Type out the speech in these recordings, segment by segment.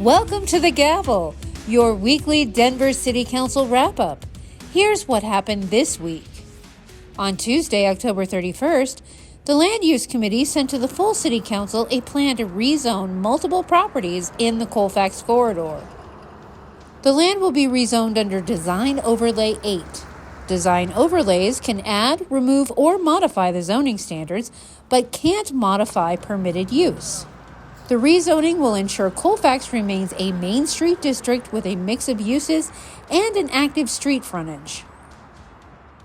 Welcome to The Gavel, your weekly Denver City Council wrap-up. Here's what happened this week. On Tuesday, October 31st, the Land Use Committee sent to the full City Council a plan to rezone multiple properties in the Colfax corridor. The land will be rezoned under Design Overlay 8. Design overlays can add, remove, or modify the zoning standards, but can't modify permitted use. The rezoning will ensure Colfax remains a Main Street district with a mix of uses and an active street frontage.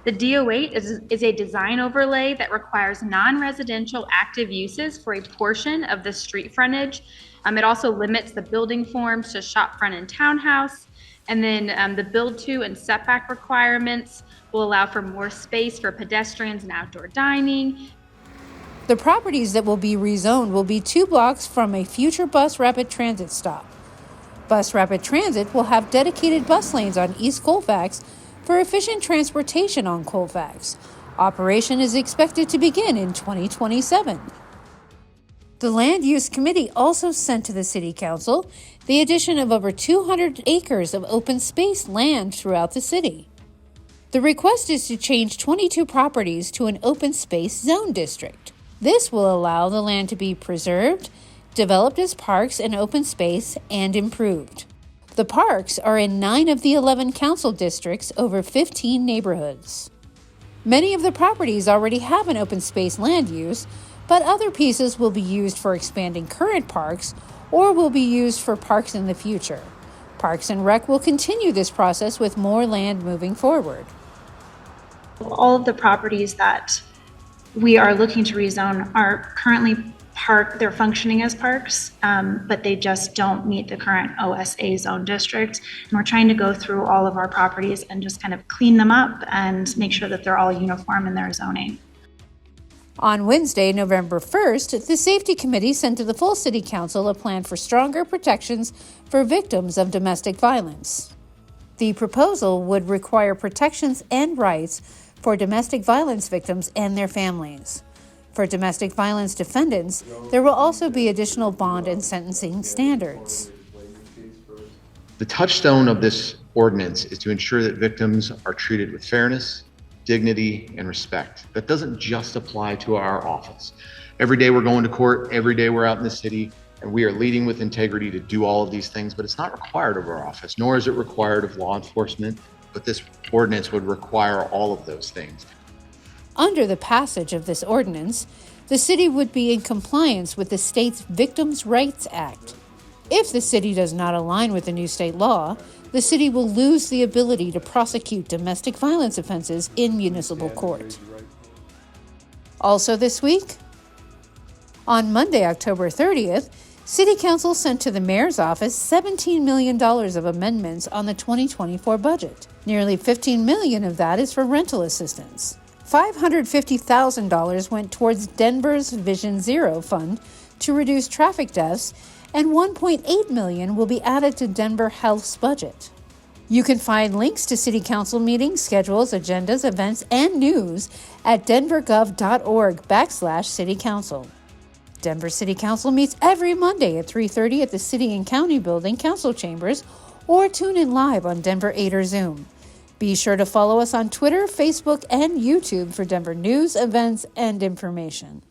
The DO8 is a design overlay that requires non-residential active uses for a portion of the street frontage. It also limits the building forms to shop front and townhouse. And then the build to and setback requirements will allow for more space for pedestrians and outdoor dining. The properties that will be rezoned will be 2 blocks from a future bus rapid transit stop. Bus Rapid Transit will have dedicated bus lanes on East Colfax for efficient transportation on Colfax. Operation is expected to begin in 2027. The Land Use Committee also sent to the City Council the addition of over 200 acres of open space land throughout the city. The request is to change 22 properties to an open space zone district. This will allow the land to be preserved, developed as parks and open space, and improved. The parks are in 9 of the 11 council districts over 15 neighborhoods. Many of the properties already have an open space land use, but other pieces will be used for expanding current parks or will be used for parks in the future. Parks and Rec will continue this process with more land moving forward. All of the properties that we are looking to rezone are currently they're functioning as parks, but they just don't meet the current OSA zone district. And we're trying to go through all of our properties and just kind of clean them up and make sure that they're all uniform in their zoning. On Wednesday, November 1st, the Safety Committee sent to the full City Council a plan for stronger protections for victims of domestic violence. The proposal would require protections and rights for domestic violence victims and their families. For domestic violence defendants, there will also be additional bond and sentencing standards. The touchstone of this ordinance is to ensure that victims are treated with fairness, dignity, and respect. That doesn't just apply to our office. Every day we're going to court, every day we're out in the city, and we are leading with integrity to do all of these things, but it's not required of our office, nor is it required of law enforcement, but this ordinance would require all of those things. Under the passage of this ordinance, the city would be in compliance with the state's Victims' Rights Act. If the city does not align with the new state law, the city will lose the ability to prosecute domestic violence offenses in municipal court. Also this week, on Monday, October 30th, City Council sent to the Mayor's office $17 million of amendments on the 2024 budget. Nearly $15 million of that is for rental assistance. $550,000 went towards Denver's Vision Zero fund to reduce traffic deaths, and $1.8 million will be added to Denver Health's budget. You can find links to City Council meetings, schedules, agendas, events, and news at denvergov.org/City Council. Denver City Council meets every Monday at 3:30 at the City and County Building Council Chambers, or tune in live on Denver 8 or Zoom. Be sure to follow us on Twitter, Facebook, and YouTube for Denver news, events, and information.